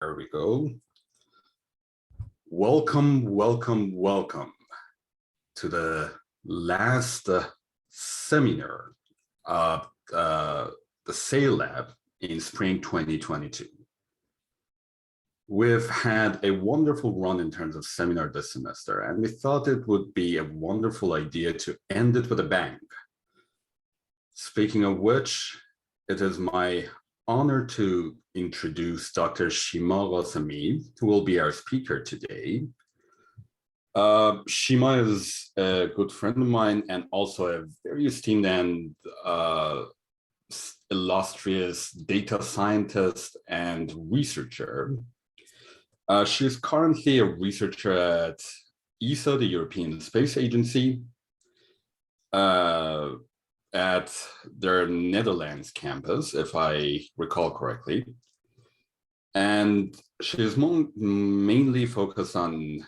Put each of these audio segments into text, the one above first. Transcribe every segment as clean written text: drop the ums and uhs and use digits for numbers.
There we go. Welcome, welcome, welcome to the last seminar of the SAIL Lab in spring 2022. We've had a wonderful run in terms of seminar this semester, and we thought it would be a wonderful idea to end it with a bang. Speaking of which, it is my honor to introduce Dr. Shima Ghasemi, who will be our speaker today. Shima is a good friend of mine and also a very esteemed and illustrious data scientist and researcher. She is currently a researcher at ESA, the European Space Agency, at their Netherlands campus, if I recall correctly. And she is mainly focused on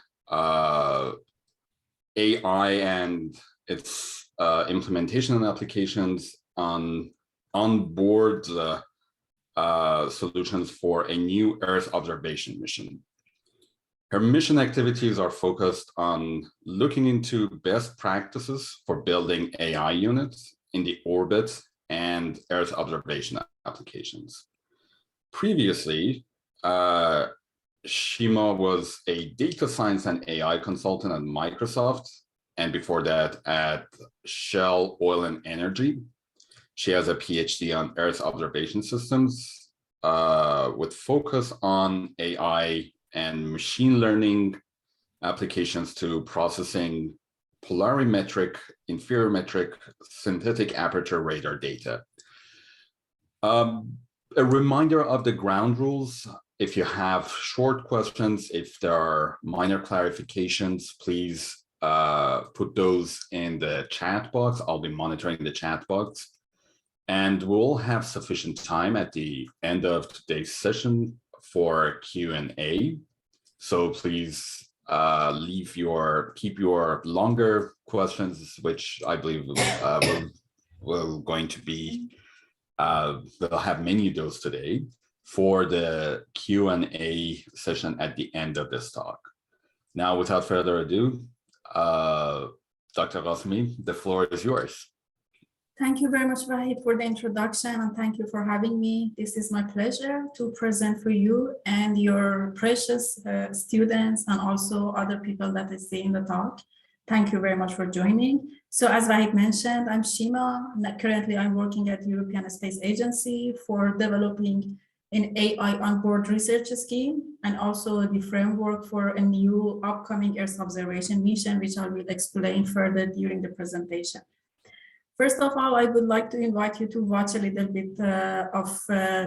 AI and its implementation and applications on onboard solutions for a new Earth observation mission. Her mission activities are focused on looking into best practices for building AI units in the orbit and Earth observation applications. Previously, Shima was a data science and AI consultant at Microsoft, and before that at Shell Oil and Energy. She has a PhD on Earth observation systems with focus on AI and machine learning applications to processing polarimetric, interferometric, synthetic aperture radar data. A reminder of the ground rules. If you have short questions, if there are minor clarifications, please put those in the chat box. I'll be monitoring the chat box. And we'll have sufficient time at the end of today's session for Q&A. So please keep your longer questions, which I believe will going to be, we'll have many of those today for the Q&A session at the end of this talk. Now, without further ado, Dr. Ghasemi, the floor is yours. Thank you very much, Vahid, for the introduction, and thank you for having me. This is my pleasure to present for you and your precious students and also other people that is seeing the talk. Thank you very much for joining. So as Vahid mentioned, I'm Shima. Currently, I'm working at the European Space Agency for developing an AI onboard research scheme and also the framework for a new upcoming Earth observation mission, which I will explain further during the presentation. First of all, I would like to invite you to watch a little bit of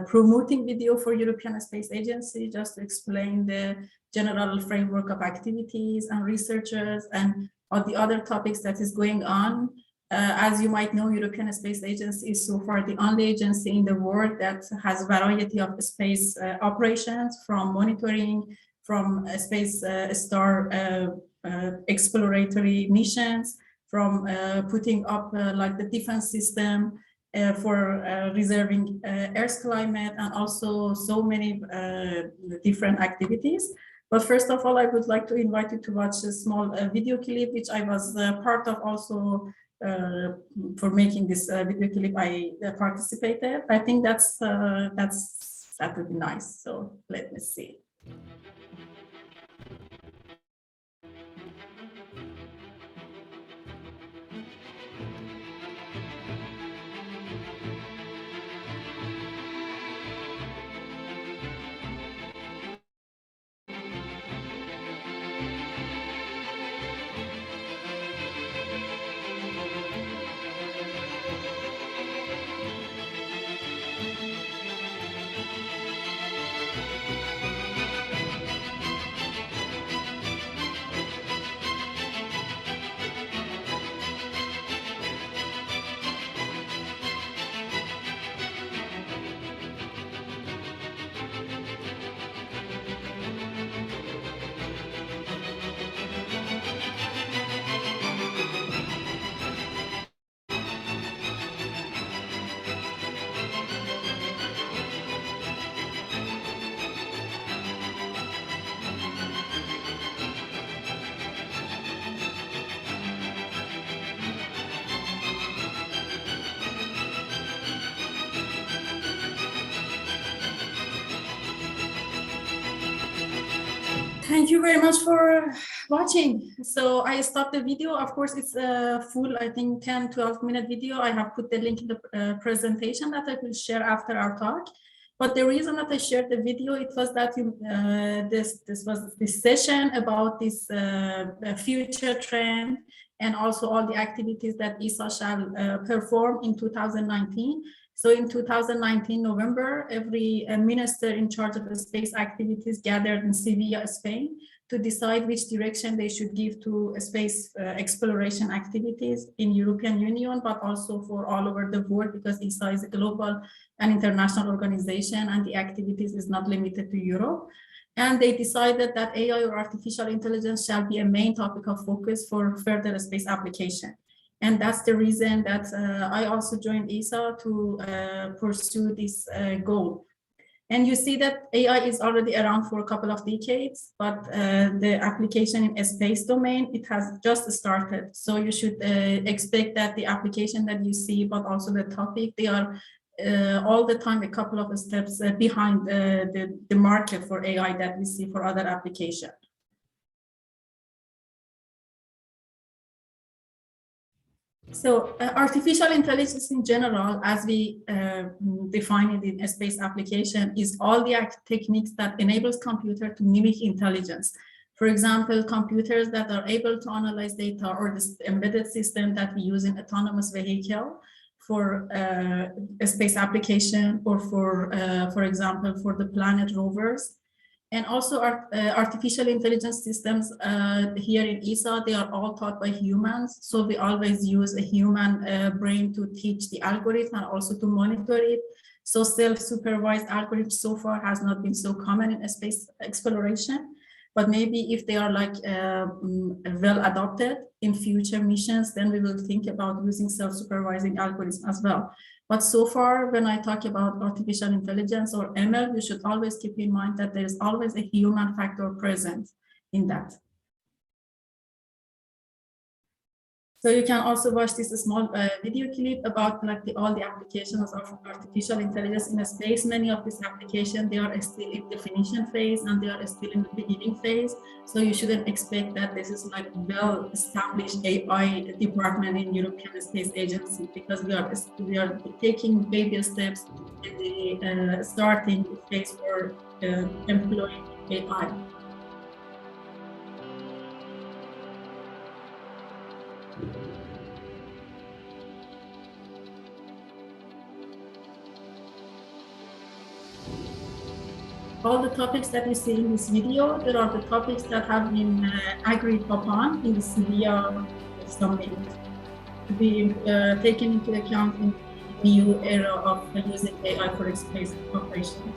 promoting video for European Space Agency, just to explain the general framework of activities and researchers and all the other topics that is going on. As you might know, European Space Agency is so far the only agency in the world that has a variety of space operations, from monitoring, from space star exploratory missions, from putting up like the defense system for reserving Earth's climate, and also so many different activities. But first of all, I would like to invite you to watch a small video clip, which I was part of also for making this video clip. I participated. I think that would be nice. So let me see. Thank you very much for watching. So I stopped the video. Of course, it's a full, I think, 10, 12-minute video. I have put the link in the presentation that I will share after our talk. But the reason that I shared the video, it was that this was this session about this future trend and also all the activities that ESA shall perform in 2019. So in 2019, November, every minister in charge of the space activities gathered in Sevilla, Spain, to decide which direction they should give to space exploration activities in European Union, but also for all over the world, because ESA is a global and international organization and the activities is not limited to Europe. And they decided that AI or artificial intelligence shall be a main topic of focus for further space application. And that's the reason that I also joined ESA to pursue this goal. And you see that AI is already around for a couple of decades, but the application in a space domain, it has just started. So you should expect that the application that you see, but also the topic, they are all the time a couple of steps behind the market for AI that we see for other applications. So artificial intelligence in general, as we define it in a space application, is all the techniques that enables computer to mimic intelligence. For example, computers that are able to analyze data, or this embedded system that we use in autonomous vehicle for a space application, or for example, for the planet rovers. And also artificial intelligence systems here in ESA, they are all taught by humans. So we always use a human brain to teach the algorithm and also to monitor it. So self-supervised algorithms so far has not been so common in space exploration. But maybe if they are like well adopted in future missions, then we will think about using self-supervising algorithms as well. But so far, when I talk about artificial intelligence or ML, you should always keep in mind that there is always a human factor present in that. So you can also watch this small video clip about like all the applications of artificial intelligence in space. Many of these applications, they are still in definition phase and they are still in the beginning phase. So you shouldn't expect that this is like well-established AI department in European Space Agency, because we are taking baby steps in the starting phase for employing AI. All the topics that you see in this video, there are the topics that have been agreed upon in the Sevilla summit to be taken into account in the new era of using AI for space operation.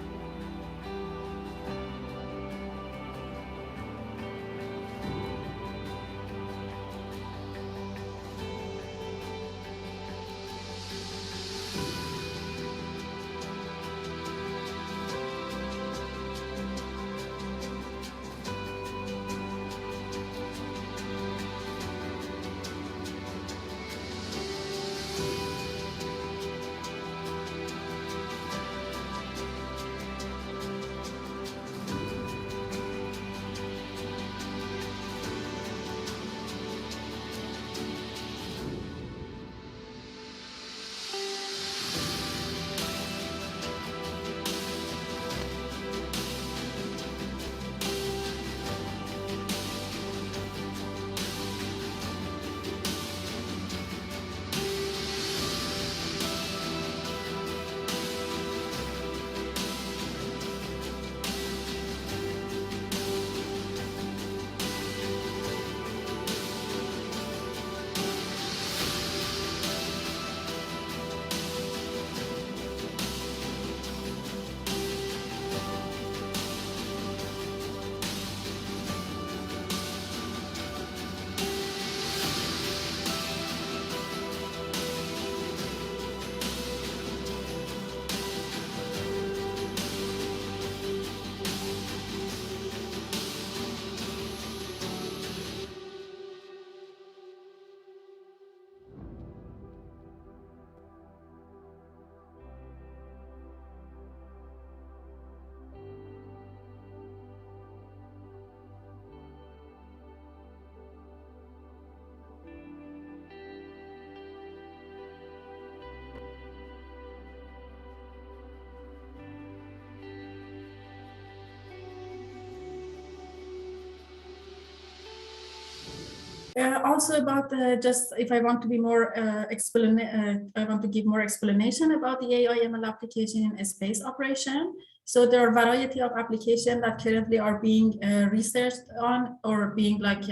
Also about just if I want to be more I want to give more explanation about the AI ML application in a space operation. So there are a variety of applications that currently are being researched on or being like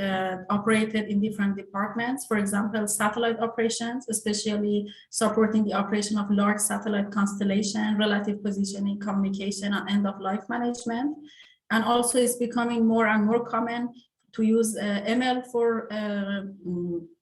operated in different departments. For example, satellite operations, especially supporting the operation of large satellite constellation, relative positioning, communication, and end-of-life management. And also it's becoming more and more common to use ML for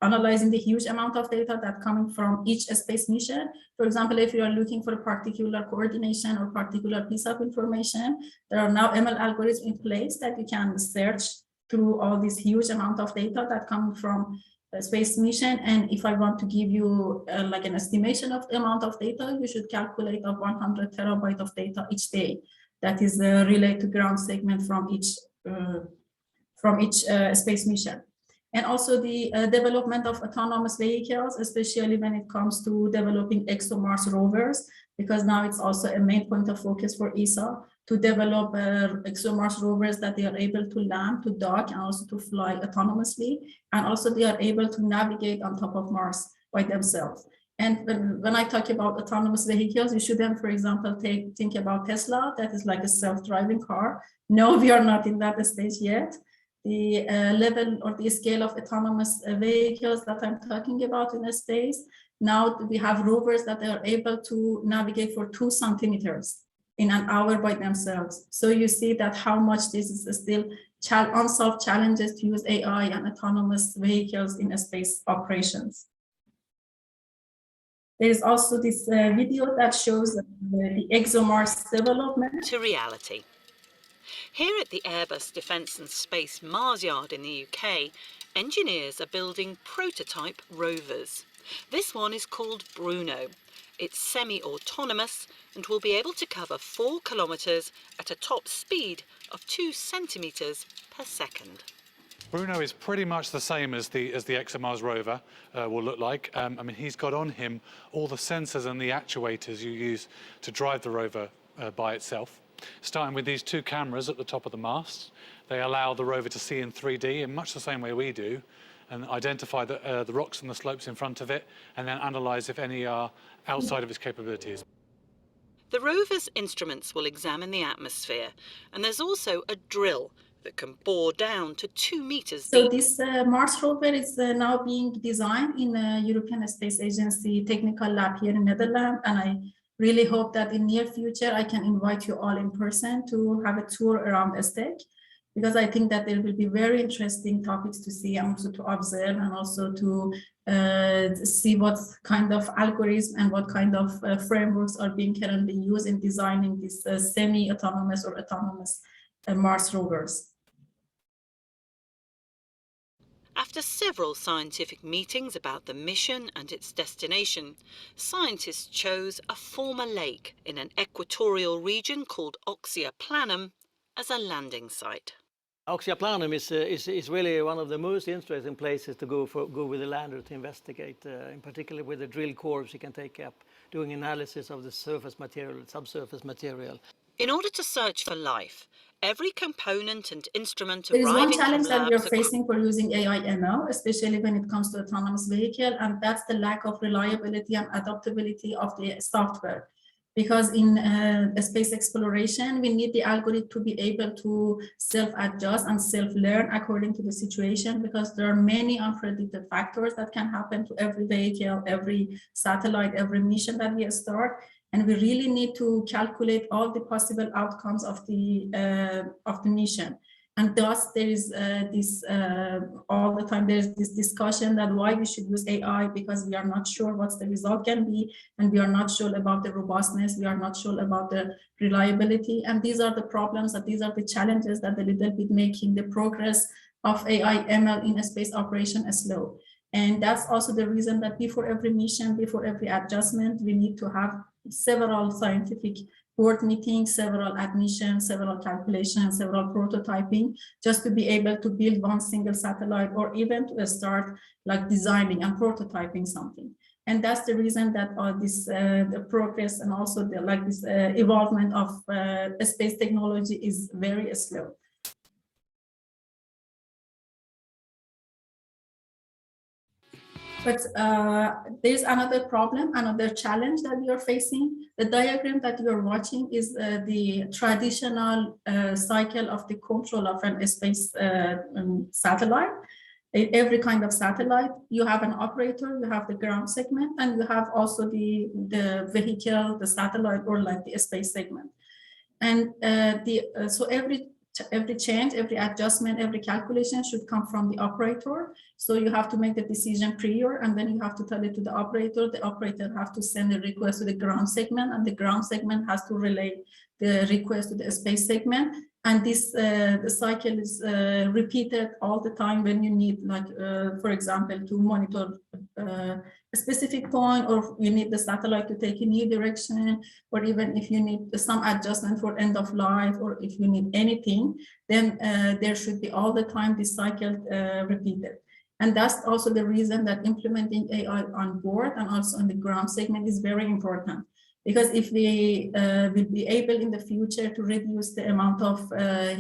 analyzing the huge amount of data that coming from each space mission. For example, if you are looking for a particular coordination or particular piece of information, there are now ML algorithms in place that you can search through all this huge amount of data that come from a space mission. And if I want to give you like an estimation of the amount of data, you should calculate of 100 terabyte of data each day. That is relayed to ground segment from each space mission. And also the development of autonomous vehicles, especially when it comes to developing ExoMars rovers, because now it's also a main point of focus for ESA to develop ExoMars rovers that they are able to land, to dock, and also to fly autonomously. And also they are able to navigate on top of Mars by themselves. And when I talk about autonomous vehicles, you shouldn't, for example, think about Tesla, that is like a self-driving car. No, we are not in that stage yet. The level or the scale of autonomous vehicles that I'm talking about in space. Now we have rovers that are able to navigate for 2 centimeters in an hour by themselves. So you see that how much this is still unsolved challenges to use AI and autonomous vehicles in space operations. There is also this video that shows the ExoMars development. To reality. Here at the Airbus Defence and Space Mars Yard in the UK, engineers are building prototype rovers. This one is called Bruno. It's semi-autonomous and will be able to cover 4 kilometres at a top speed of 2 centimetres per second. Bruno is pretty much the same as the ExoMars rover will look like. I mean, he's got on him all the sensors and the actuators you use to drive the rover by itself. Starting with these 2 cameras at the top of the mast, they allow the rover to see in 3D in much the same way we do, and identify the rocks and the slopes in front of it, and then analyse if any are outside of its capabilities. The rover's instruments will examine the atmosphere, and there's also a drill that can bore down to 2 meters deep. So this Mars rover is now being designed in the European Space Agency Technical Lab here in Netherlands, and I really hope that in near future I can invite you all in person to have a tour around ESTEC, because I think that there will be very interesting topics to see and also to observe, and also to see what kind of algorithms and what kind of frameworks are being currently used in designing these semi-autonomous or autonomous Mars rovers. After several scientific meetings about the mission and its destination, scientists chose a former lake in an equatorial region called Oxia Planum as a landing site. Oxia Planum is really one of the most interesting places to go with the lander to investigate, in particular with the drill cores you can take up, doing analysis of the surface material, subsurface material. In order to search for life, every component and instrument There is one arriving challenge from that we are labs facing for using AI ML, especially when it comes to autonomous vehicle, and that's the lack of reliability and adaptability of the software. Because in space exploration, we need the algorithm to be able to self-adjust and self-learn according to the situation, because there are many unpredicted factors that can happen to every vehicle, every satellite, every mission that we start. And we really need to calculate all the possible outcomes of the mission. And thus there is all the time there's this discussion that why we should use AI, because we are not sure what the result can be, and we are not sure about the robustness, we are not sure about the reliability. And these are the problems, and these are the challenges that a little bit making the progress of AI ML in a space operation slow. And that's also the reason that before every mission, before every adjustment, we need to have several scientific board meetings, several admissions, several calculations, several prototyping, just to be able to build one single satellite, or even to start like designing and prototyping something. And that's the reason that this the progress and also the this evolvement of space technology is very slow. But there's another problem, another challenge that we are facing. The diagram that you're watching is the traditional cycle of the control of a space satellite. Every kind of satellite, you have an operator, you have the ground segment, and you have also the vehicle, the satellite, or like the space segment. And so every change, every adjustment, every calculation should come from the operator. So you have to make the decision prior, and then you have to tell it to the operator. The operator have to send a request to the ground segment, and the ground segment has to relay the request to the space segment. And this the cycle is repeated all the time when you need, like, for example, to monitor a specific point, or you need the satellite to take a new direction, or even if you need some adjustment for end of life, or if you need anything, then there should be all the time this cycle repeated. And that's also the reason that implementing AI on board and also on the ground segment is very important. Because if we will be able in the future to reduce the amount of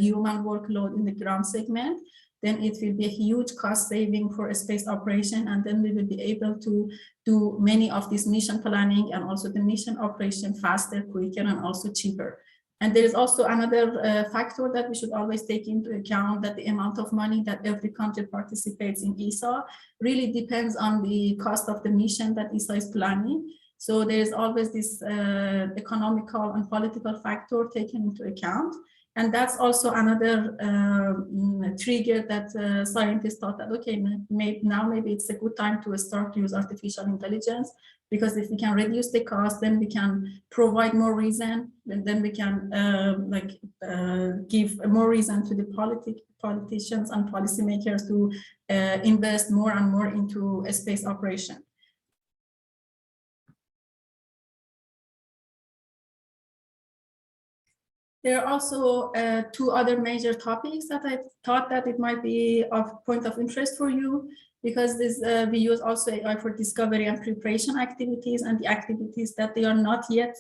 human workload in the ground segment, then it will be a huge cost saving for a space operation. And then we will be able to do many of this mission planning and also the mission operation faster, quicker, and also cheaper. And there is also another factor that we should always take into account, that the amount of money that every country participates in ESA really depends on the cost of the mission that ESA is planning. So there is always this economical and political factor taken into account. And that's also another trigger that scientists thought that, okay, maybe it's a good time to start to use artificial intelligence, because if we can reduce the cost, then we can provide more reason, and then we can give more reason to the politicians and policymakers to invest more and more into a space operation. There are also two other major topics that I thought that it might be of point of interest for you, because this we use also AI for discovery and preparation activities, and the activities that they are not yet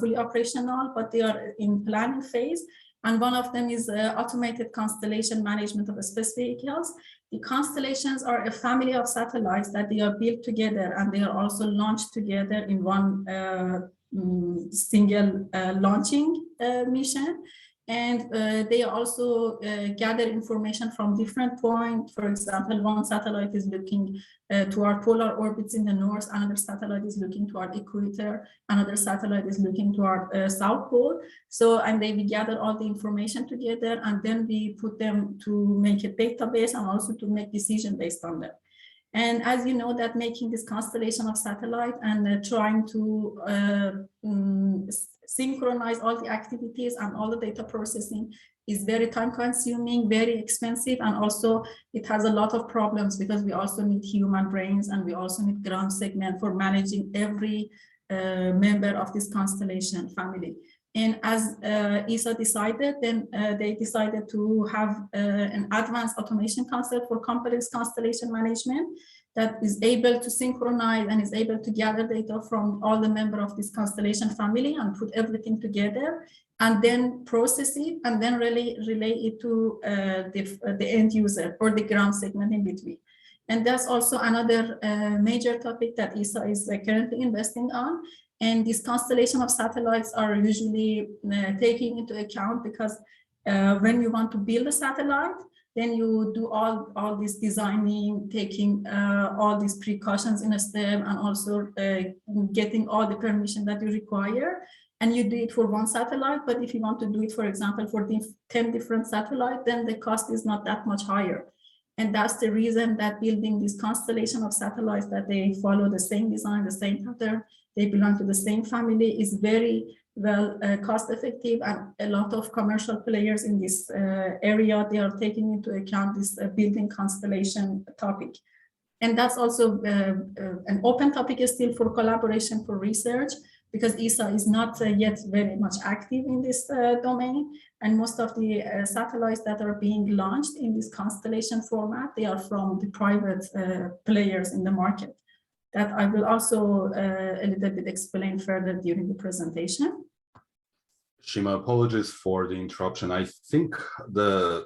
fully operational, but they are in planning phase. And one of them is automated constellation management of space vehicles. The constellations are a family of satellites that they are built together, and they are also launched together in one single launching mission. And they also gather information from different points. For example, one satellite is looking toward polar orbits in the north, another satellite is looking toward equator, another satellite is looking toward South Pole. So, and we gather all the information together, and then we put them to make a database and also to make decisions based on them. And as you know, that making this constellation of satellite and trying to synchronize all the activities and all the data processing is very time consuming, very expensive, and also it has a lot of problems, because we also need human brains and we also need ground segment for managing every member of this constellation family. And as ESA decided, then they decided to have an advanced automation concept for complex constellation management that is able to synchronize and is able to gather data from all the members of this constellation family and put everything together, and then process it and then relay it to the end user or the ground segment in between. And that's also another major topic that ESA is currently investing on. And this constellation of satellites are usually taking into account, because when you want to build a satellite, then you do all this designing, taking all these precautions in a step, and also getting all the permission that you require. And you do it for one satellite, but if you want to do it, for example, for 10 different satellites, then the cost is not that much higher. And that's the reason that building this constellation of satellites that they follow the same design, the same pattern, they belong to the same family, is very well cost effective, and a lot of commercial players in this area, they are taking into account this building constellation topic. And that's also an open topic still for collaboration for research, because ESA is not yet very much active in this domain. And most of the satellites that are being launched in this constellation format, they are from the private players in the market. That I will also a little bit explain further during the presentation. Shima, apologies for the interruption. I think the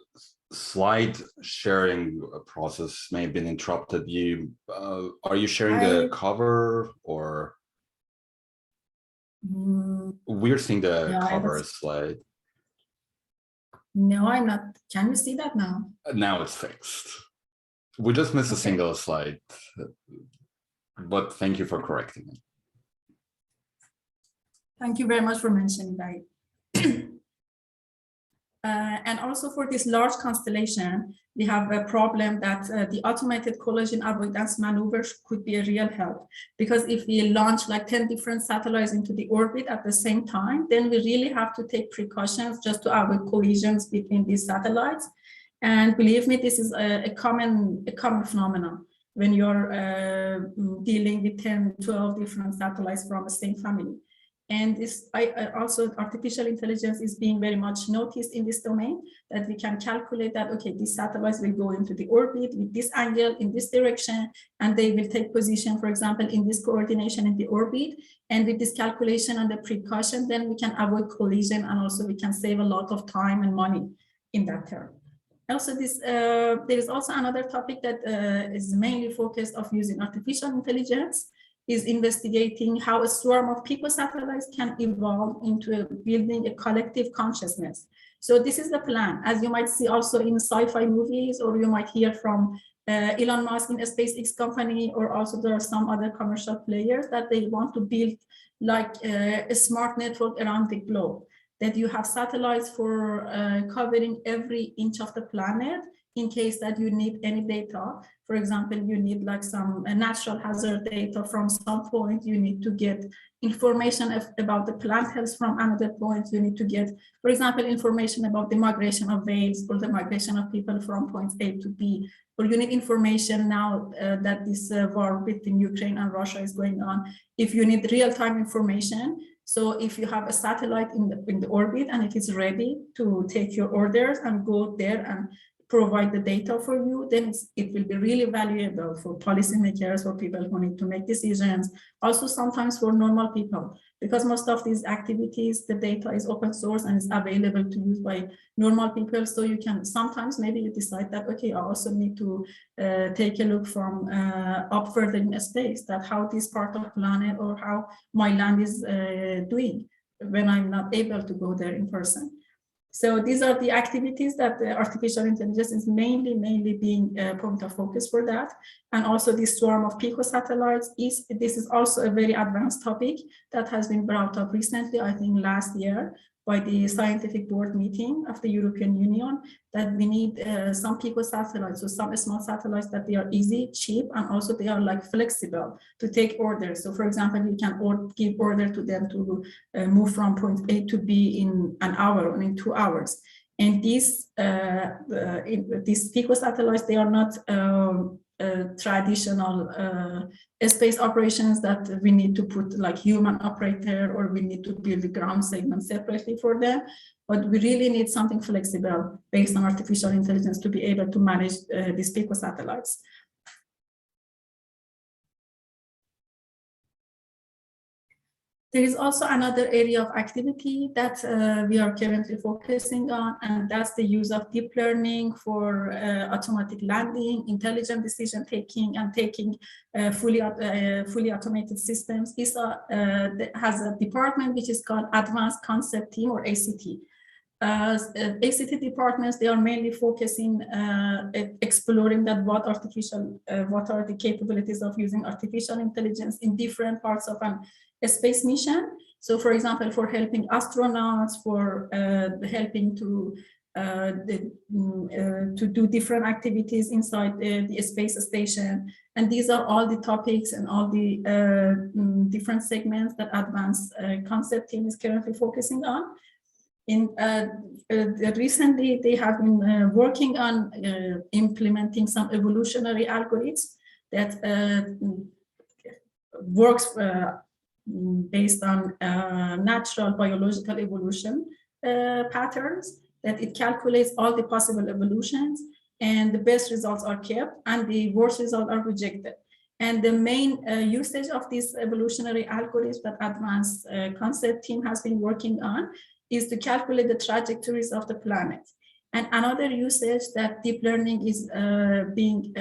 slide sharing process may have been interrupted. Are you sharing the cover, or we're seeing the cover slide? No, I'm not. Can you see that now? Now it's fixed. We just missed a single slide, but thank you for correcting it. Thank you very much for mentioning that. And also for this large constellation, we have a problem that the automated collision avoidance maneuvers could be a real help, because if we launch like 10 different satellites into the orbit at the same time, then we really have to take precautions just to avoid collisions between these satellites. And believe me, this is a common phenomenon when you're dealing with 10, 12 different satellites from the same family. And this, also artificial intelligence is being very much noticed in this domain, that we can calculate that, okay, these satellites will go into the orbit with this angle in this direction, and they will take position, for example, in this coordination in the orbit. And with this calculation and the precaution, then we can avoid collision, and also we can save a lot of time and money in that term. Also, there is also another topic that is mainly focused of using artificial intelligence, is investigating how a swarm of picosatellites can evolve into building a collective consciousness. So this is the plan, as you might see also in sci-fi movies, or you might hear from Elon Musk in a SpaceX company, or also there are some other commercial players that they want to build like a smart network around the globe, that you have satellites for covering every inch of the planet in case that you need any data. For example, you need like some natural hazard data from some point, you need to get information about the plant health from another point, you need to get, for example, information about the migration of whales or the migration of people from point A to B, or you need information now that this war between Ukraine and Russia is going on. If you need real-time information, so if you have a satellite in the orbit and it is ready to take your orders and go there and provide the data for you, then it will be really valuable for policymakers, for people who need to make decisions, also sometimes for normal people, because most of these activities, the data is open source and is available to use by normal people. So you can sometimes, maybe you decide that, okay, I also need to take a look from up further in space, that how this part of planet or how my land is doing when I'm not able to go there in person. So these are the activities that the artificial intelligence is mainly being a point of focus for that. And also this swarm of picosatellites, this is also a very advanced topic that has been brought up recently, I think last year, by the scientific board meeting of the European Union, that we need some picosatellites, so some small satellites that they are easy, cheap, and also they are like flexible to take orders. So for example, you can give order to them to move from point A to B in an hour or in 2 hours. And these picosatellites, they are not traditional space operations that we need to put like human operator, or we need to build the ground segment separately for them. But we really need something flexible based on artificial intelligence to be able to manage these picosatellites. There is also another area of activity that we are currently focusing on, and that's the use of deep learning for automatic landing, intelligent decision taking, and taking fully automated systems. ESA has a department which is called Advanced Concept Team, or ACT. ACT departments, they are mainly focusing exploring that what are the capabilities of using artificial intelligence in different parts of a space mission. So for example, for helping astronauts, for helping to do different activities inside the space station. And these are all the topics and all the different segments that Advanced Concept Team is currently focusing on. Recently, they have been working on implementing some evolutionary algorithms that works based on natural biological evolution patterns, that it calculates all the possible evolutions, and the best results are kept and the worst results are rejected. And the main usage of this evolutionary algorithm that Advanced Concept Team has been working on is to calculate the trajectories of the planet. And another usage that deep learning is being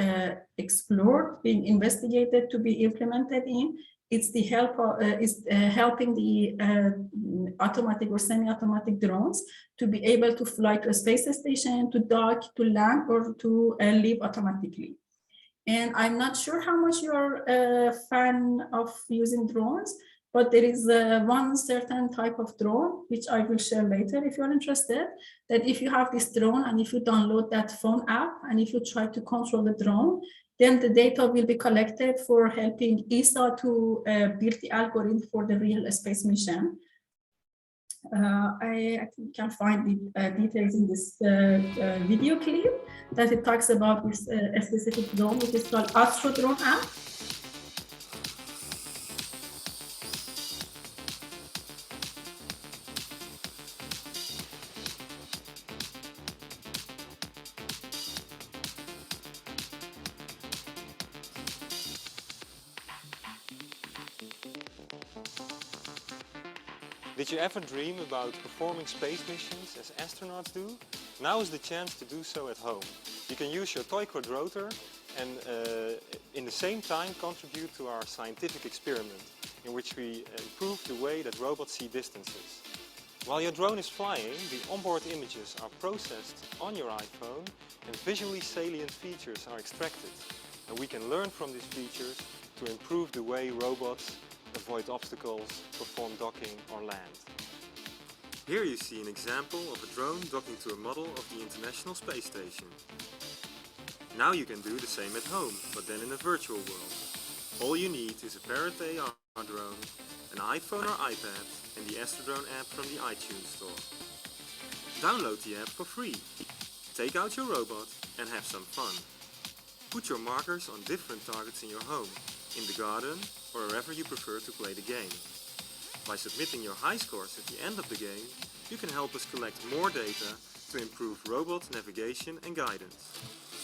explored, being investigated to be implemented in, it's the help of, helping the automatic or semi-automatic drones to be able to fly to a space station, to dock, to land, or to leave automatically. And I'm not sure how much you're a fan of using drones, but there is one certain type of drone, which I will share later if you're interested, that if you have this drone and if you download that phone app and if you try to control the drone, then the data will be collected for helping ESA to build the algorithm for the real space mission. I think you can find the details in this video clip that it talks about this specific drone, which is called Astro Drone app. Did you ever dream about performing space missions as astronauts do? Now is the chance to do so at home. You can use your toy quadrotor and in the same time contribute to our scientific experiment in which we improve the way that robots see distances. While your drone is flying, the onboard images are processed on your iPhone and visually salient features are extracted. And we can learn from these features to improve the way robots avoid obstacles, perform docking or land. Here you see an example of a drone docking to a model of the International Space Station. Now you can do the same at home, but then in a virtual world. All you need is a Parrot AR drone, an iPhone or iPad and the Astrodrone app from the iTunes Store. Download the app for free. Take out your robot and have some fun. Put your markers on different targets in your home, in the garden or wherever you prefer to play the game. By submitting your high scores at the end of the game, you can help us collect more data to improve robot navigation and guidance.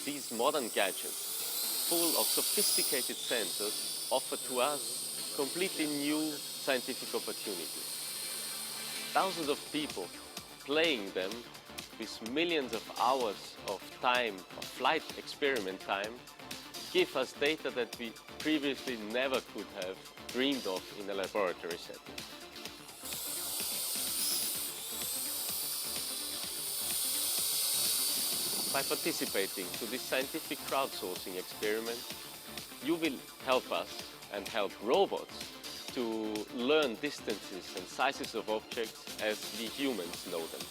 These modern gadgets, full of sophisticated sensors, offer to us completely new scientific opportunities. Thousands of people playing them with millions of hours of time, of flight experiment time, give us data that we previously never could have dreamed of in a laboratory setting. By participating to this scientific crowdsourcing experiment, you will help us and help robots to learn distances and sizes of objects as we humans know them.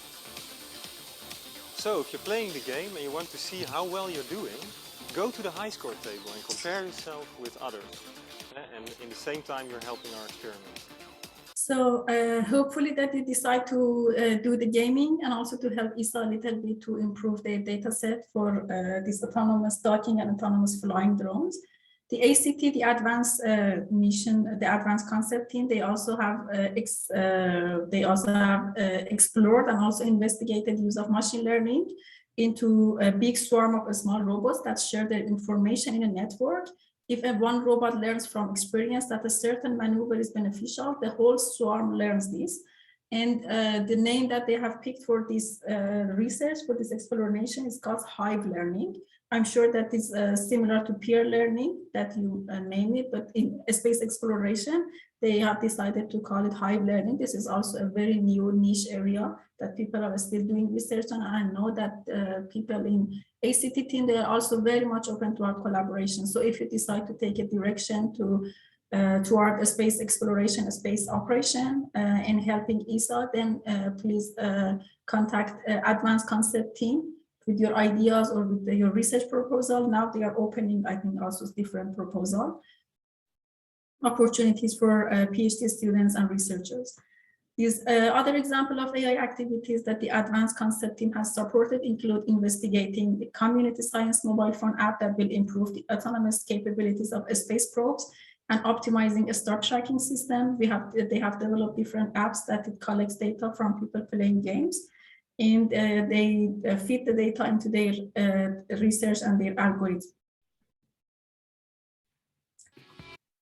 So if you're playing the game and you want to see how well you're doing, go to the high score table and compare yourself with others. And in the same time you're helping our experiment. So hopefully that they decide to do the gaming and also to help ESA a little bit to improve their data set for this autonomous docking and autonomous flying drones. The ACT, the Advanced Mission, the Advanced Concept Team, they also have explored and also investigated use of machine learning into a big swarm of small robots that share their information in a network. If one robot learns from experience that a certain maneuver is beneficial, the whole swarm learns this. And the name that they have picked for this research, for this exploration, is called Hive Learning. I'm sure that is similar to peer learning that you name it, but in space exploration, they have decided to call it Hive Learning. This is also a very new niche area that people are still doing research on. And I know that people in ACT team, they are also very much open to our collaboration. So if you decide to take a direction toward a space exploration, a space operation, and helping ESA, then please contact Advanced Concept Team with your ideas or with your research proposal. Now they are opening, I think, also different proposal opportunities for PhD students and researchers. These other example of AI activities that the Advanced Concept Team has supported include investigating the community science mobile phone app that will improve the autonomous capabilities of space probes and optimizing a star tracking system. They have developed different apps that it collects data from people playing games, and they feed the data into their research and their algorithms.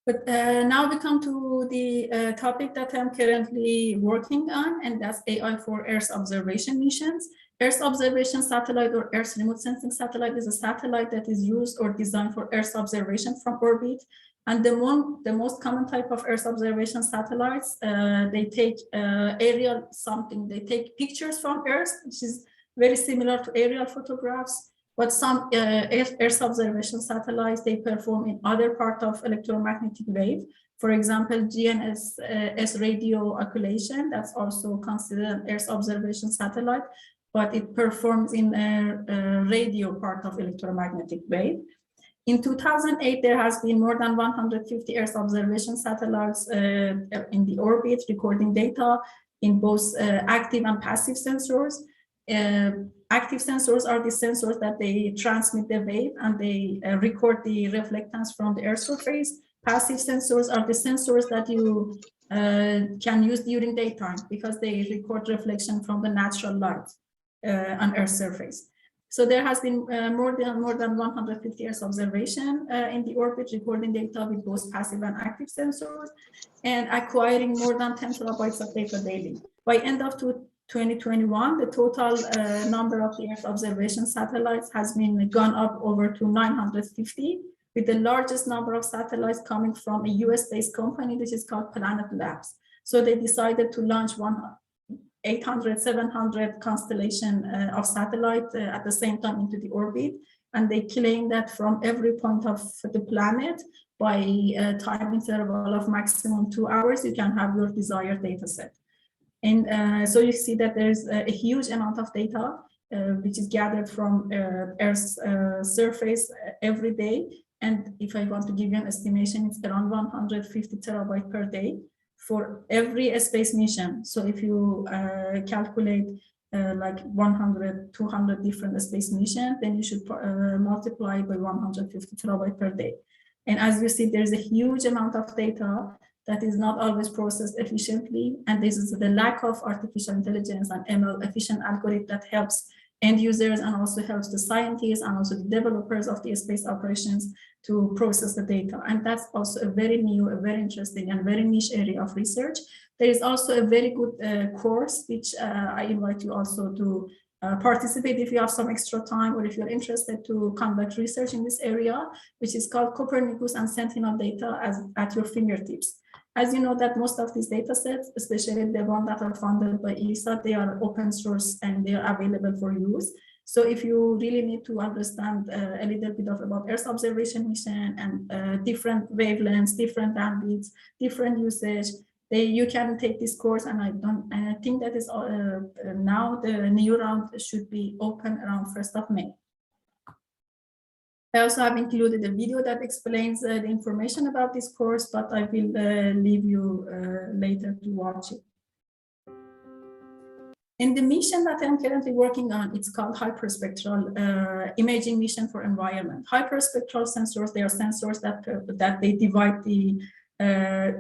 But now we come to the topic that I'm currently working on, and that's AI for Earth observation missions. Earth observation satellite or Earth remote sensing satellite is a satellite that is used or designed for Earth observation from orbit. And the most common type of Earth observation satellites, they take aerial something. They take pictures from Earth, which is very similar to aerial photographs. But some Earth observation satellites, they perform in other part of electromagnetic wave. For example, GNSS radio occultation, that's also considered an Earth observation satellite, but it performs in a radio part of electromagnetic wave. In 2008, there has been more than 150 Earth observation satellites in the orbit, recording data in both active and passive sensors. Active sensors are the sensors that they transmit the wave and they record the reflectance from the Earth surface. Passive sensors are the sensors that you can use during daytime because they record reflection from the natural light on Earth surface. So there has been more than 150 Earth observation in the orbit, recording data with both passive and active sensors, and acquiring more than 10 terabytes of data daily. By end of 2021, the total number of the Earth observation satellites has been gone up over to 950, with the largest number of satellites coming from a US-based company, which is called Planet Labs. So they decided to launch 800, 700 constellation of satellite at the same time into the orbit. And they claim that from every point of the planet, by a time interval of maximum 2 hours, you can have your desired data set. And so you see that there's a huge amount of data which is gathered from Earth's surface every day. And if I want to give you an estimation, it's around 150 terabytes per day for every space mission. So if you calculate like 100, 200 different space missions, then you should multiply by 150 terabytes per day. And as you see, there's a huge amount of data that is not always processed efficiently. And this is the lack of artificial intelligence and ML efficient algorithm that helps end users and also helps the scientists and also the developers of the space operations to process the data. And that's also a very new, a very interesting and very niche area of research. There is also a very good course, which I invite you also to participate if you have some extra time or if you're interested to conduct research in this area, which is called Copernicus and Sentinel data at your fingertips. As you know that most of these data sets, especially the ones that are funded by ESA, they are open source and they are available for use. So if you really need to understand a little bit about Earth observation mission and different wavelengths, different bandwidths, different usage, you can take this course. And I think that is now the new round should be open around 1st of May. I also have included a video that explains the information about this course, but I will leave you later to watch it. And the mission that I'm currently working on, it's called Hyperspectral imaging mission for environment. Hyperspectral sensors, they are sensors that they divide the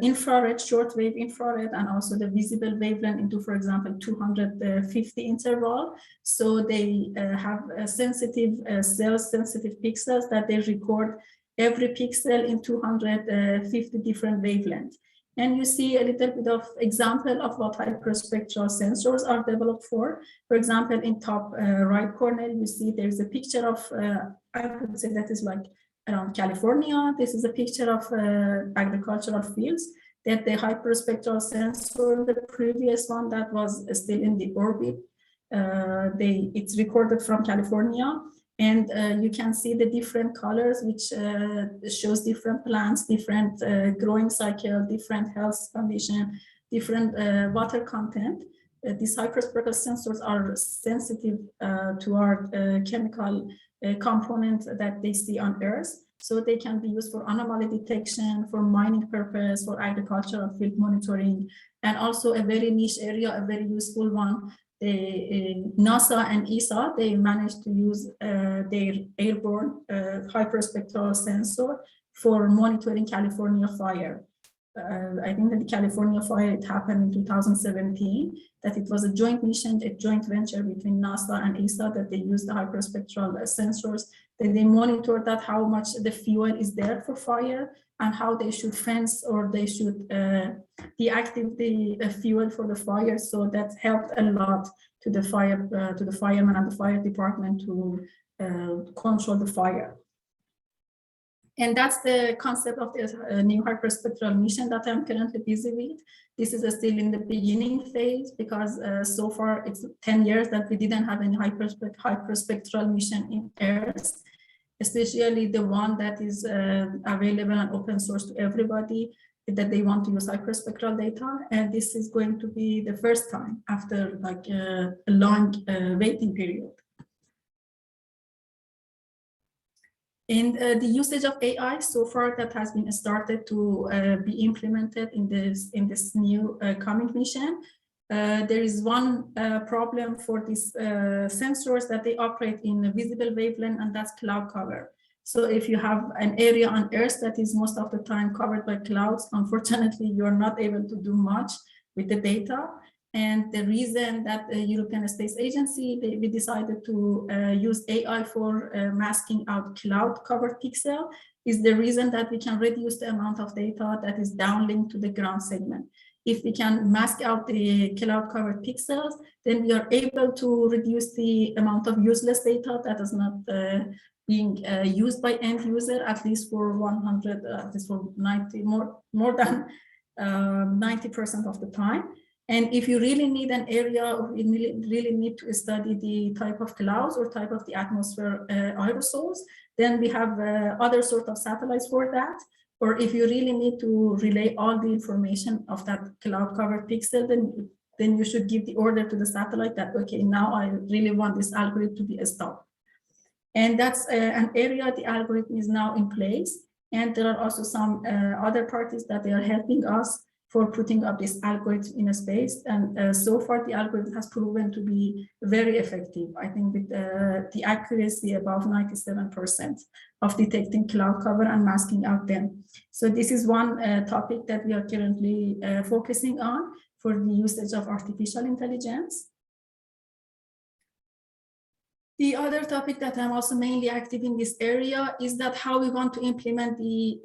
infrared, shortwave infrared, and also the visible wavelength into, for example, 250 interval. So they have sensitive cells, sensitive pixels that they record every pixel in 250 different wavelengths. And you see a little bit of example of what hyperspectral sensors are developed for. For example, in top right corner, you see there's a picture of, I would say that is like around California. This is a picture of agricultural fields that the hyperspectral sensor, the previous one that was still in the orbit, it's recorded from California. And you can see the different colors, which shows different plants, different growing cycle, different health condition, different water content. These hyperspectral sensors are sensitive to our chemical components that they see on Earth. So they can be used for anomaly detection, for mining purpose, for agricultural field monitoring, and also a very niche area, a very useful one. NASA and ESA, they managed to use their airborne hyperspectral sensor for monitoring California fire. I think that the California fire, it happened in 2017, that it was a joint mission, a joint venture between NASA and ESA, that they used the hyperspectral sensors, that they monitored that how much the fuel is there for fire. and how they should fence or they should deactivate the fuel for the fire. So that helped a lot to the firemen and the fire department to control the fire. And that's the concept of this new hyperspectral mission that I'm currently busy with. This is still in the beginning phase because so far it's 10 years that we didn't have any hyperspectral mission in Earth, especially the one that is available and open source to everybody that they want to use hyperspectral data. And this is going to be the first time after like a long waiting period. And the usage of AI so far that has been started to be implemented in this new coming mission. There is one problem for these sensors that they operate in a visible wavelength, and that's cloud cover. So if you have an area on Earth that is most of the time covered by clouds, unfortunately, you're not able to do much with the data. And the reason that the European Space Agency, we decided to use AI for masking out cloud-covered pixel is the reason that we can reduce the amount of data that is downlinked to the ground segment. If we can mask out the cloud-covered pixels, then we are able to reduce the amount of useless data that is not being used by end user, at least for 100, at least for 90, more than 90% of the time. And if you really need an area, or you really need to study the type of clouds or type of the atmosphere aerosols, then we have other sort of satellites for that. Or if you really need to relay all the information of that cloud-covered pixel, then you should give the order to the satellite that, okay, now I really want this algorithm to be stopped. And that's an area the algorithm is now in place. And there are also some other parties that they are helping us for putting up this algorithm in a space. And so far, the algorithm has proven to be very effective. I think with the accuracy above 97% of detecting cloud cover and masking out them. So this is one topic that we are currently focusing on for the usage of artificial intelligence. The other topic that I'm also mainly active in this area is that how we want to implement the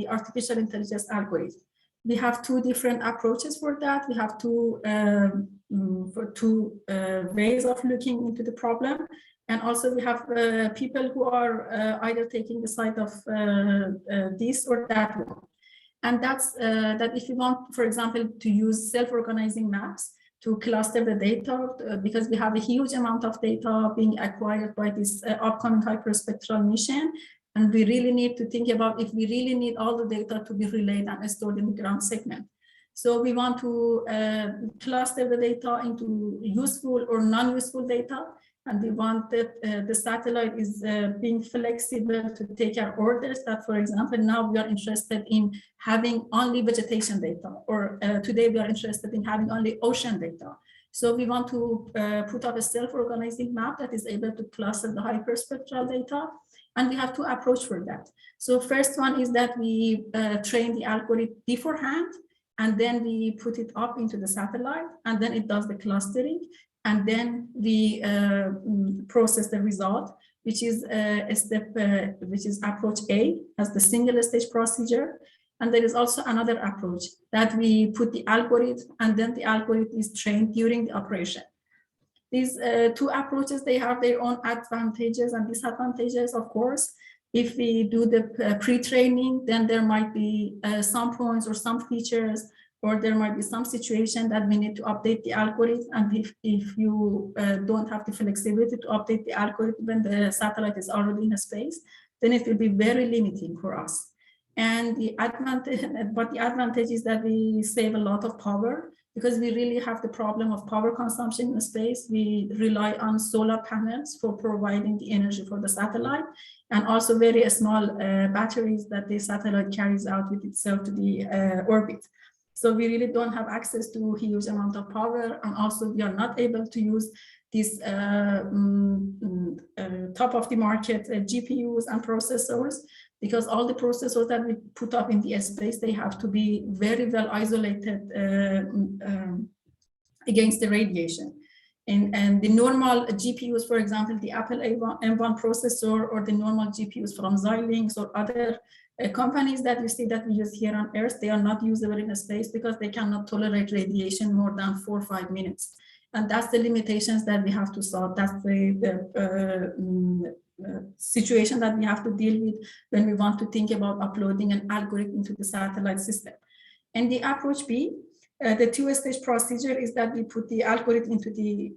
artificial intelligence algorithm. We have two different approaches for that. We have two ways of looking into the problem. And also we have people who are either taking the side of this or that one. And that's that if you want, for example, to use self-organizing maps to cluster the data, because we have a huge amount of data being acquired by this upcoming hyperspectral mission. And we really need to think about if we really need all the data to be relayed and stored in the ground segment. So we want to cluster the data into useful or non-useful data. And we want that the satellite is being flexible to take our orders that, for example, now we are interested in having only vegetation data, or today we are interested in having only ocean data. So we want to put up a self-organizing map that is able to cluster the hyperspectral data. And we have to approach for that. So first one is that we train the algorithm beforehand, and then we put it up into the satellite, and then it does the clustering. And then we process the result, which is a step, which is approach A as the single stage procedure. And there is also another approach that we put the algorithm, and then the algorithm is trained during the operation. These two approaches, they have their own advantages and disadvantages, of course. If we do the pre-training, then there might be some points or some features, or there might be some situation that we need to update the algorithm. And if you don't have the flexibility to update the algorithm when the satellite is already in space, then it will be very limiting for us. And the advantage is that we save a lot of power, because we really have the problem of power consumption in space. We rely on solar panels for providing the energy for the satellite, and also very small batteries that the satellite carries out with itself to the orbit. So we really don't have access to a huge amount of power, and also we are not able to use these top of the market GPUs and processors, because all the processors that we put up in the space, they have to be very well isolated against the radiation. And the normal GPUs, for example, the Apple M1 processor, or the normal GPUs from Xilinx or other Companies that you see that we use here on Earth, they are not usable in space because they cannot tolerate radiation more than 4 or 5 minutes. And that's the limitations that we have to solve. That's the situation that we have to deal with when we want to think about uploading an algorithm to the satellite system. And the approach B, the two-stage procedure is that we put the algorithm into the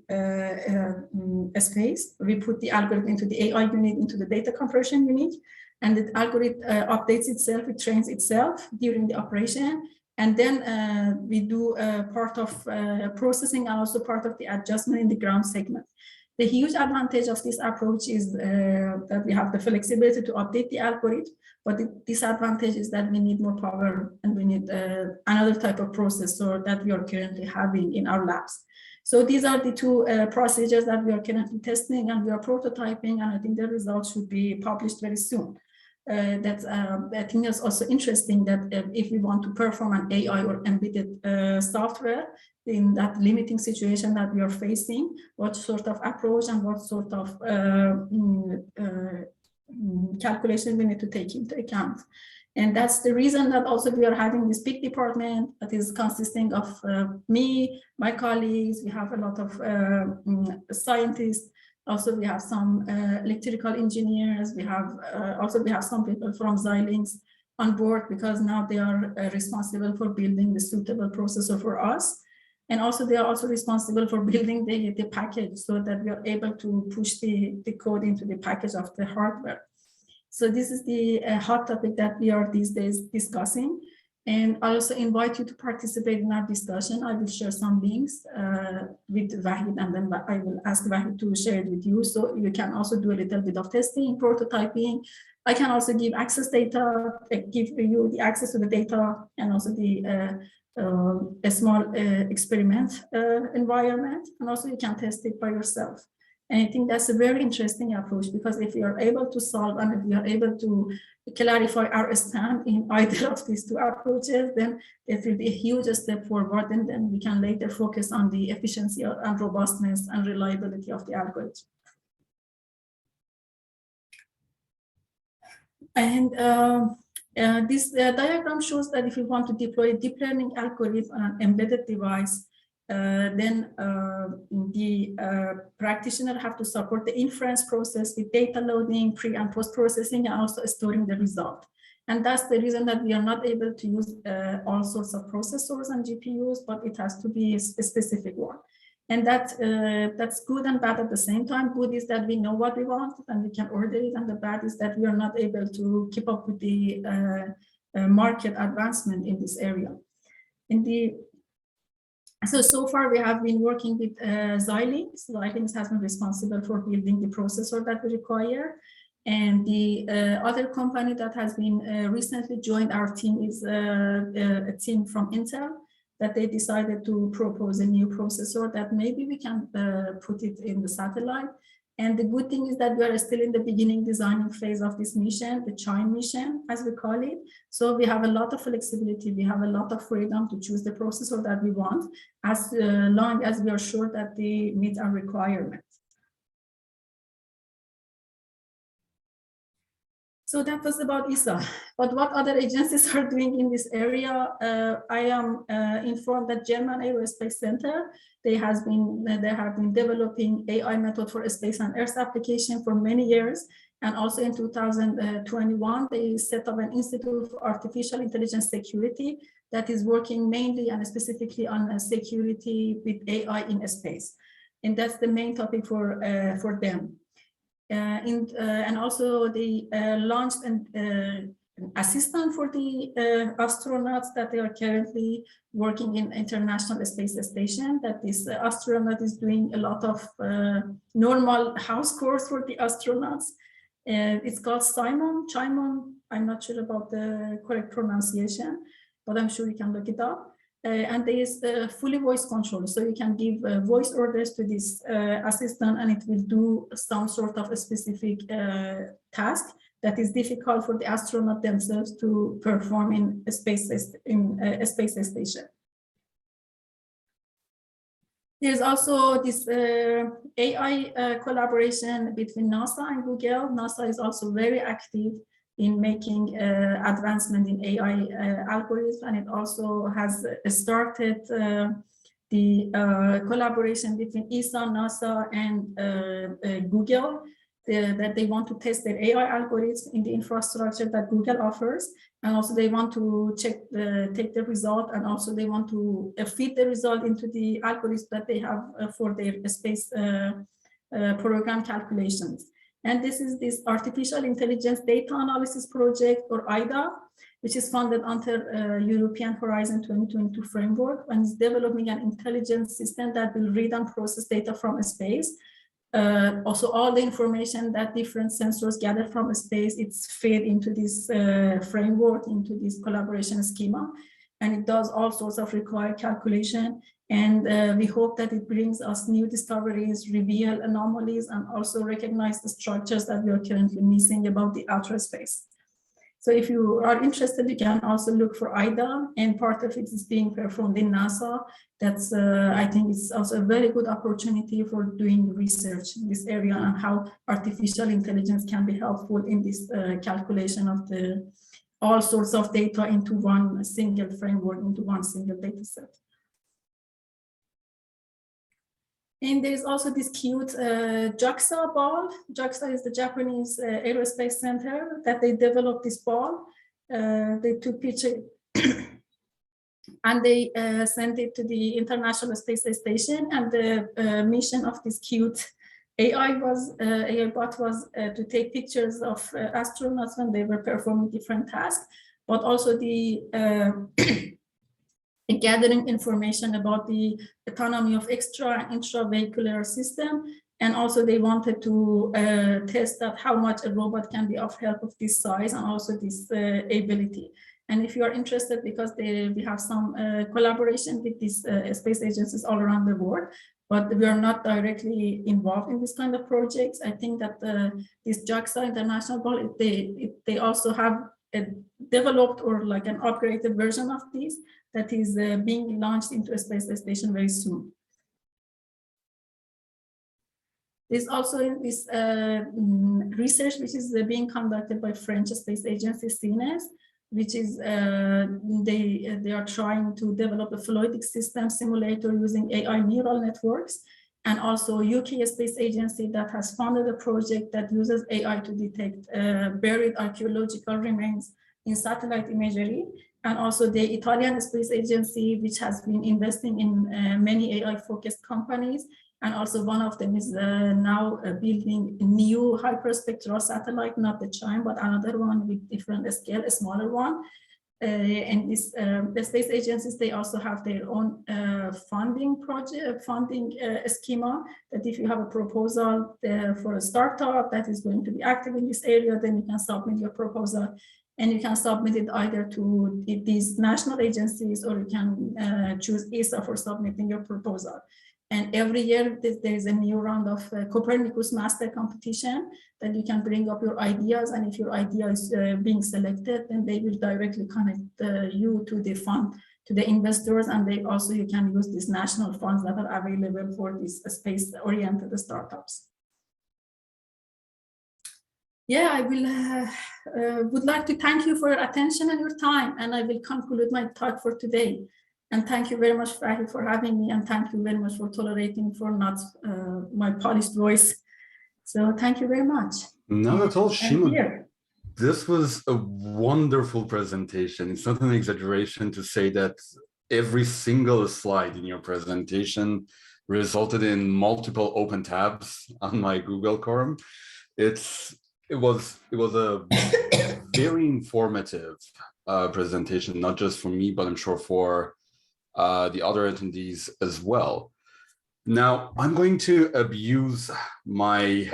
space. We put the algorithm into the AI unit, into the data compression unit, and the algorithm updates itself, it trains itself during the operation. And then we do part of processing and also part of the adjustment in the ground segment. The huge advantage of this approach is that we have the flexibility to update the algorithm, but the disadvantage is that we need more power and we need another type of processor that we are currently having in our labs. So these are the two procedures that we are currently testing and we are prototyping, and I think the results should be published very soon. I think it's also interesting that if we want to perform an AI or embedded software in that limiting situation that we are facing, what sort of approach and what sort of calculation we need to take into account. And that's the reason that also we are having this big department that is consisting of me, my colleagues, we have a lot of scientists. Also, we have some electrical engineers. We have some people from Xilinx on board because now they are responsible for building the suitable processor for us. And also they are also responsible for building the package so that we are able to push the code into the package of the hardware. So this is the hot topic that we are these days discussing. And I also invite you to participate in our discussion. I will share some links with Wahid, and then I will ask Wahid to share it with you. So you can also do a little bit of testing, prototyping. I can also give access data, give you the access to the data and also the a small experiment environment. And also you can test it by yourself. And I think that's a very interesting approach because if we are able to solve and if we are able to clarify our stand in either of these two approaches, then it will be a huge step forward, and then we can later focus on the efficiency and robustness and reliability of the algorithm. And this diagram shows that if you want to deploy a deep learning algorithm on an embedded device, then the practitioner have to support the inference process with data loading, pre and post processing, and also storing the result. And that's the reason that we are not able to use all sorts of processors and GPUs, but it has to be a specific one. And that's good and bad at the same time. Good is that we know what we want and we can order it, and the bad is that we are not able to keep up with the market advancement in this area. So far we have been working with Xilinx. Xilinx has been responsible for building the processor that we require. And the other company that has been recently joined our team is a team from Intel, that they decided to propose a new processor that maybe we can put it in the satellite. And the good thing is that we are still in the beginning designing phase of this mission, the Chime mission, as we call it. So we have a lot of flexibility. We have a lot of freedom to choose the processor that we want, as long as we are sure that they meet our requirements. So that was about ESA. But what other agencies are doing in this area? I am informed that German Aerospace Center, they have been developing AI method for space and Earth application for many years. And also in 2021, they set up an Institute for Artificial Intelligence Security that is working mainly and specifically on security with AI in space. And that's the main topic for them. And also they launched an assistant for the astronauts that they are currently working in International Space Station, that this astronaut is doing a lot of normal house chores for the astronauts. It's called Chimon. I'm not sure about the correct pronunciation, but I'm sure you can look it up. And there is fully voice control, so you can give voice orders to this assistant, and it will do some sort of a specific task that is difficult for the astronaut themselves to perform in a space station. There's also this AI collaboration between NASA and Google. NASA is also very active in making advancement in AI algorithms, and it also has started the collaboration between ESA, NASA, and Google, that they want to test their AI algorithms in the infrastructure that Google offers. And also they want to take the result, and also they want to feed the result into the algorithms that they have for their space program calculations. And this is this Artificial Intelligence Data Analysis Project, or IDA, which is funded under European Horizon 2022 framework, and is developing an intelligence system that will read and process data from space. Also, all the information that different sensors gather from space, it's fed into this framework, into this collaboration schema, and it does all sorts of required calculation. And we hope that it brings us new discoveries, reveal anomalies, and also recognize the structures that we are currently missing about the outer space. So if you are interested, you can also look for IDA, and part of it is being performed in NASA. That's, I think it's also a very good opportunity for doing research in this area and how artificial intelligence can be helpful in this calculation of the all sorts of data into one single framework, into one single data set. And there's also this cute JAXA ball. JAXA is the Japanese Aerospace Center that they developed this ball. They took picture and they sent it to the International Space Station. And the mission of this cute AI bot was to take pictures of astronauts when they were performing different tasks, but also the gathering information about the autonomy of extra and intravehicular system. And also they wanted to test that how much a robot can be of help of this size and also this ability. And if you are interested, because we have some collaboration with these space agencies all around the world, but we are not directly involved in this kind of projects. I think that this JAXA International Ball, they also have a developed or like an upgraded version of this that is being launched into a space station very soon. There's also this research which is being conducted by French space agency CNES, which is they are trying to develop a fluidic system simulator using AI neural networks, and also UK Space Agency that has funded a project that uses AI to detect buried archaeological remains in satellite imagery, and also the Italian Space Agency, which has been investing in many AI-focused companies. And also one of them is now building a new hyperspectral satellite, not the Chime, but another one with different scale, a smaller one. And this, the space agencies, they also have their own funding schema, that if you have a proposal for a startup that is going to be active in this area, then you can submit your proposal, and you can submit it either to these national agencies, or you can choose ESA for submitting your proposal. And every year there is a new round of Copernicus Master Competition that you can bring up your ideas, and if your idea is being selected, then they will directly connect you to the fund, to the investors, and they also, you can use these national funds that are available for these space-oriented startups. Yeah, I will would like to thank you for your attention and your time, and I will conclude my talk for today. And thank you very much, Fahid, for having me, and thank you very much for tolerating for not my polished voice. So thank you very much. Not at all, Shima. This was a wonderful presentation. It's not an exaggeration to say that every single slide in your presentation resulted in multiple open tabs on my Google Chrome. It was a very informative presentation, not just for me, but I'm sure for the other attendees as well. Now, I'm going to abuse my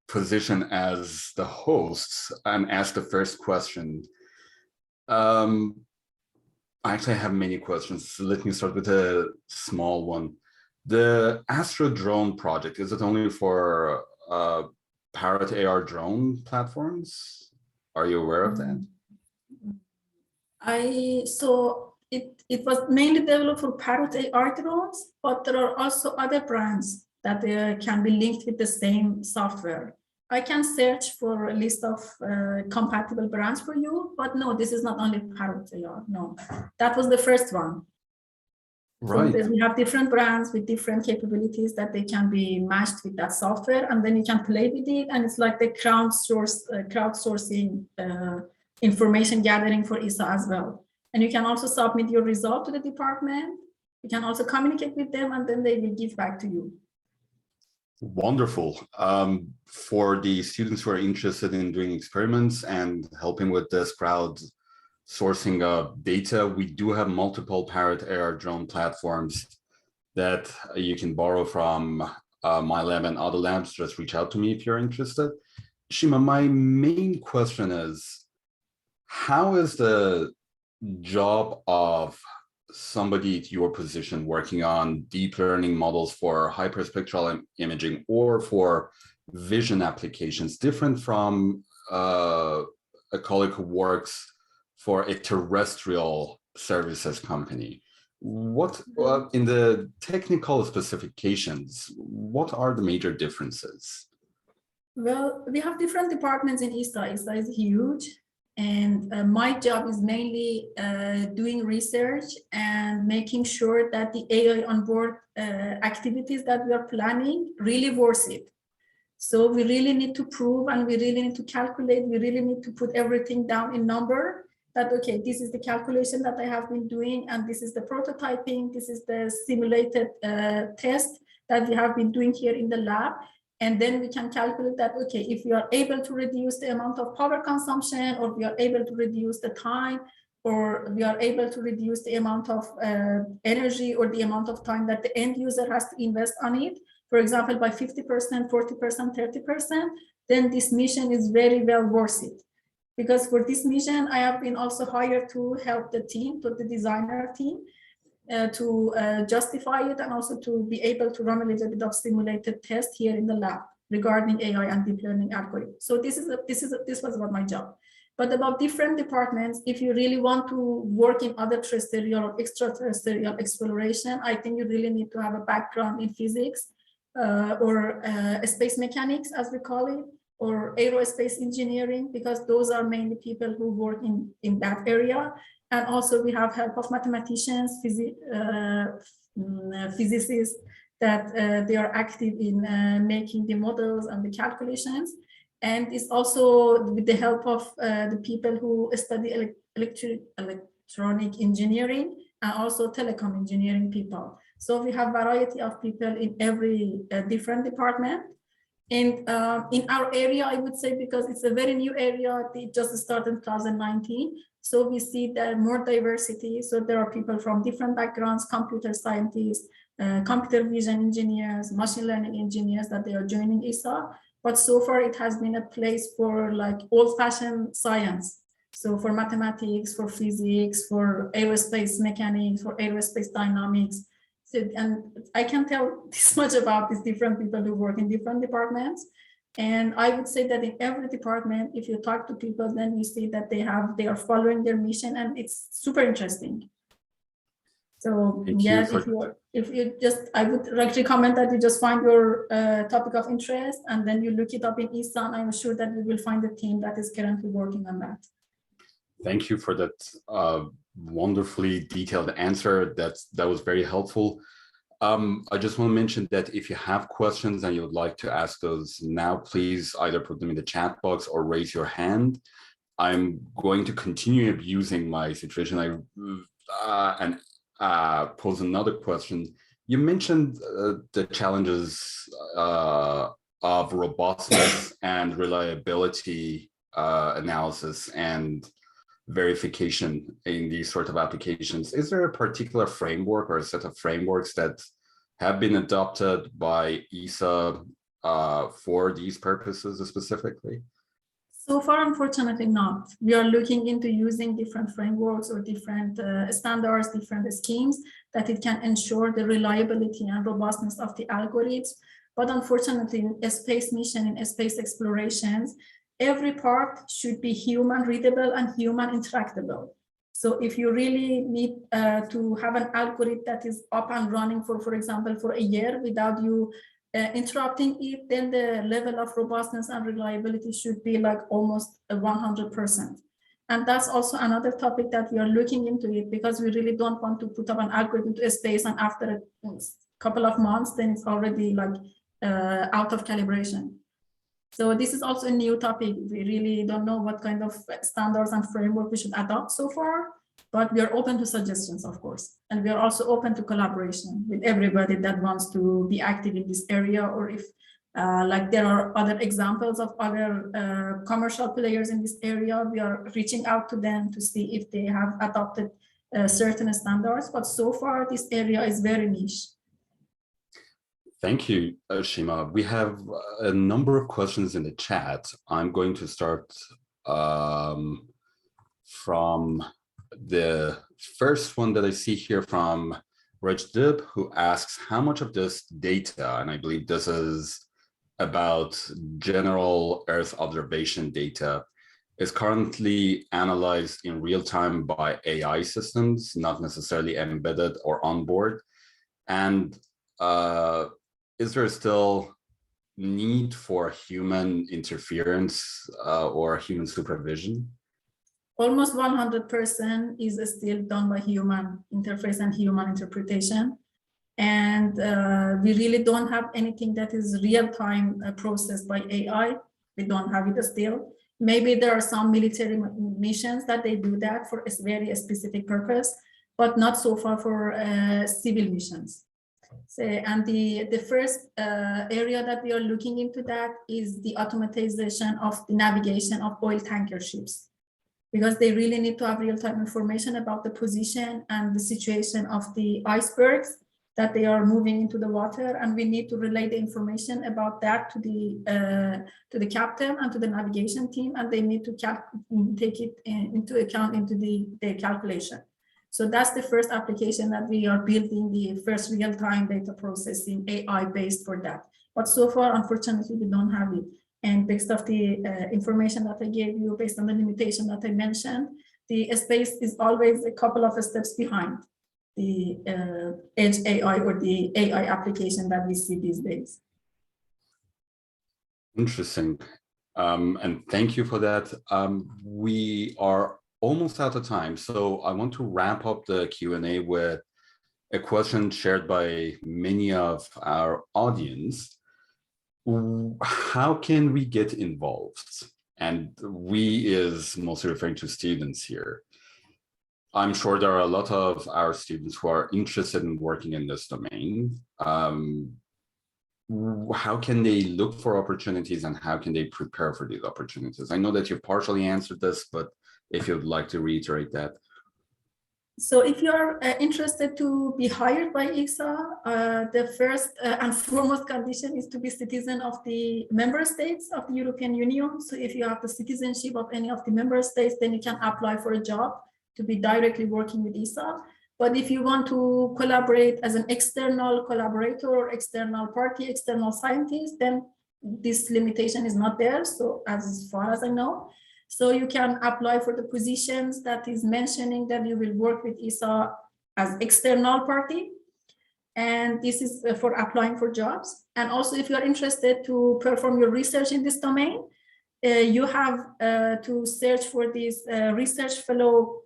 position as the host and ask the first question. Actually, I have many questions. So let me start with a small one. The Astro Drone project, is it only for Parrot AR drone platforms? Are you aware of that? It was mainly developed for Parrot AR drones, but there are also other brands that can be linked with the same software. I can search for a list of compatible brands for you, but no, this is not only Parrot AR. No, that was the first one. Right. So we have different brands with different capabilities that they can be matched with that software, and then you can play with it. And it's like the crowdsourcing information gathering for ESA as well. And you can also submit your result to the department. You can also communicate with them, and then they will give back to you. Wonderful. For the students who are interested in doing experiments and helping with this crowdsourcing of data, we do have multiple Parrot AR drone platforms that you can borrow from my lab and other labs. Just reach out to me if you're interested. Shima, my main question is, how is the job of somebody at your position working on deep learning models for hyperspectral imaging or for vision applications different from a colleague who works for a terrestrial services company? What, in the technical specifications, what are the major differences? Well, we have different departments in ESA. ESA is huge. And my job is mainly doing research and making sure that the AI on board activities that we are planning really worth it. So we really need to prove, and we really need to calculate, we really need to put everything down in number that, okay, this is the calculation that I have been doing, and this is the prototyping, this is the simulated test that we have been doing here in the lab. And then we can calculate that, okay, if we are able to reduce the amount of power consumption, or we are able to reduce the time, or we are able to reduce the amount of energy or the amount of time that the end user has to invest on it, for example, by 50%, 40%, 30%, then this mission is very well worth it. Because for this mission, I have been also hired to help the team, to the designer team, to justify it, and also to be able to run a little bit of simulated test here in the lab regarding AI and deep learning algorithms. So this was about my job. But about different departments, if you really want to work in other terrestrial or extraterrestrial exploration, I think you really need to have a background in physics or space mechanics, as we call it, or aerospace engineering, because those are mainly people who work in that area. And also we have help of mathematicians, physicists, that they are active in making the models and the calculations. And it's also with the help of the people who study electronic engineering and also telecom engineering people. So we have variety of people in every different department. And in our area, I would say, because it's a very new area, it just started in 2019. So we see the more diversity. So there are people from different backgrounds, computer scientists, computer vision engineers, machine learning engineers, that they are joining ESA. But so far it has been a place for like old-fashioned science. So for mathematics, for physics, for aerospace mechanics, for aerospace dynamics. So, and I can tell this much about these different people who work in different departments. And I would say that in every department, if you talk to people, then you see that they are following their mission, and it's super interesting. So yeah, if you just, I would like recommend that you just find your topic of interest, and then you look it up in ESA. I'm sure that you will find a team that is currently working on that. Thank you for that wonderfully detailed answer. That was very helpful. I just want to mention that if you have questions and you would like to ask those now, please either put them in the chat box or raise your hand. I'm going to continue abusing my situation and pose another question. You mentioned the challenges of robustness and reliability analysis and verification in these sort of applications. Is there a particular framework or a set of frameworks that have been adopted by ESA for these purposes specifically? So far, unfortunately not. We are looking into using different frameworks or different standards, different schemes that it can ensure the reliability and robustness of the algorithms. But unfortunately, in a space mission, in a space explorations, every part should be human readable and human interactable. So if you really need to have an algorithm that is up and running for example, for a year without you interrupting it, then the level of robustness and reliability should be like almost 100%. And that's also another topic that we are looking into it, because we really don't want to put up an algorithm to a space and after a couple of months, then it's already like out of calibration. So this is also a new topic. We really don't know what kind of standards and framework we should adopt so far, but we are open to suggestions, of course. And we are also open to collaboration with everybody that wants to be active in this area, or if like there are other examples of other commercial players in this area, we are reaching out to them to see if they have adopted certain standards. But so far, this area is very niche. Thank you, Shima. We have a number of questions in the chat. I'm going to start from the first one that I see here from Rajdib, who asks how much of this data, and I believe this is about general Earth observation data, is currently analyzed in real time by AI systems, not necessarily embedded or on board. And is there still need for human interference or human supervision? Almost 100% is still done by human interface and human interpretation. And we really don't have anything that is real-time processed by AI. We don't have it still. Maybe there are some military missions that they do that for a very specific purpose, but not so far for civil missions. So, and the first area that we are looking into that is the automatization of the navigation of oil tanker ships, because they really need to have real-time information about the position and the situation of the icebergs that they are moving into the water, and we need to relay the information about that to the captain and to the navigation team, and they need to take it into account into the calculation. So that's the first application that we are building, the first real-time data processing AI-based for that. But so far, unfortunately, we don't have it. And based off the information that I gave you, based on the limitation that I mentioned, the space is always a couple of steps behind the edge AI or the AI application that we see these days. Interesting. And thank you for that. We are almost out of time, so I want to wrap up the Q&A with a question shared by many of our audience. How can we get involved? And we is mostly referring to students here. I'm sure there are a lot of our students who are interested in working in this domain. How can they look for opportunities and how can they prepare for these opportunities? I know that you partially answered this, but if you'd like to reiterate that. So if you're interested to be hired by ESA, the first and foremost condition is to be citizen of the member states of the European Union. So if you have the citizenship of any of the member states, then you can apply for a job to be directly working with ESA. But if you want to collaborate as an external collaborator or external party, external scientist, then this limitation is not there. So as far as I know. So you can apply for the positions that is mentioning that you will work with ESA as external party. And this is for applying for jobs. And also if you're interested to perform your research in this domain, you have to search for these research fellow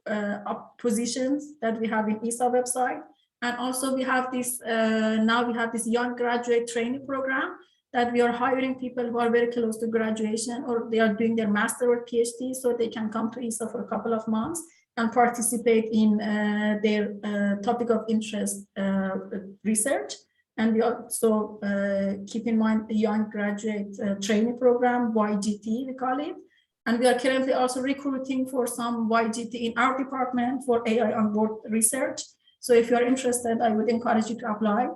positions that we have in ESA website. And also we have this, now we have this young graduate training program that we are hiring people who are very close to graduation or they are doing their master or PhD, so they can come to ESA for a couple of months and participate in their topic of interest research. And we also keep in mind the young graduate training program, YGT we call it. And we are currently also recruiting for some YGT in our department for AI on board research. So if you are interested, I would encourage you to apply.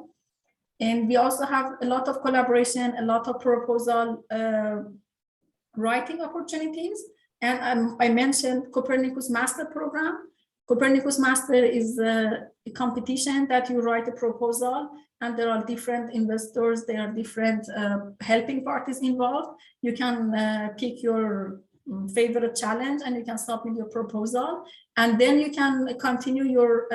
And we also have a lot of collaboration, a lot of proposal writing opportunities. And I mentioned Copernicus Master Program. Copernicus Master is a competition that you write a proposal and there are different investors, there are different helping parties involved. You can pick your favorite challenge, and you can submit your proposal, and then you can continue your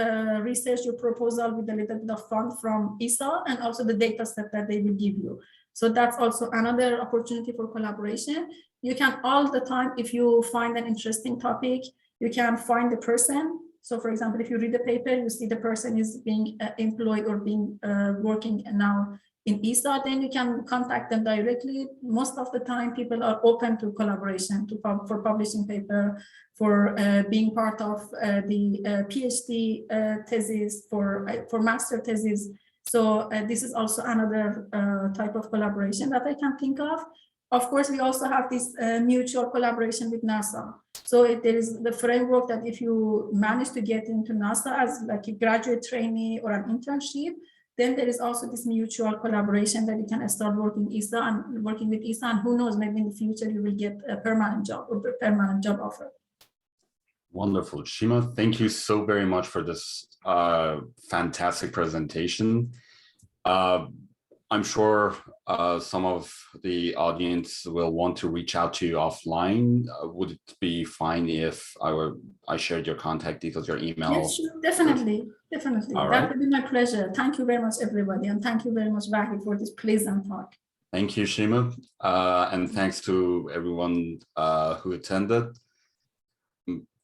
research, your proposal with a little bit of fund from ESA and also the data set that they will give you. So that's also another opportunity for collaboration. You can all the time, if you find an interesting topic, you can find the person. So for example, if you read the paper, you see the person is being employed or being working now in ESA, then you can contact them directly. Most of the time, people are open to collaboration, for publishing paper, for being part of the PhD thesis, for master thesis. So this is also another type of collaboration that I can think of. Of course, we also have this mutual collaboration with NASA. So there is the framework that if you manage to get into NASA as like a graduate trainee or an internship, then there is also this mutual collaboration that you can start working ESA and working with ESA, and who knows, maybe in the future you will get a permanent job or a permanent job offer. Wonderful. Shima, thank you so very much for this fantastic presentation. I'm sure some of the audience will want to reach out to you offline. Would it be fine if I shared your contact details, your email? Yes, sure. Definitely. Definitely. All That right. would be my pleasure. Thank you very much, everybody. And thank you very much, Vahi, for this pleasant talk. Thank you, Shima. And thanks to everyone who attended.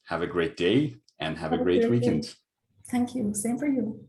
Have a great day and have a great weekend. Thank you. Same for you.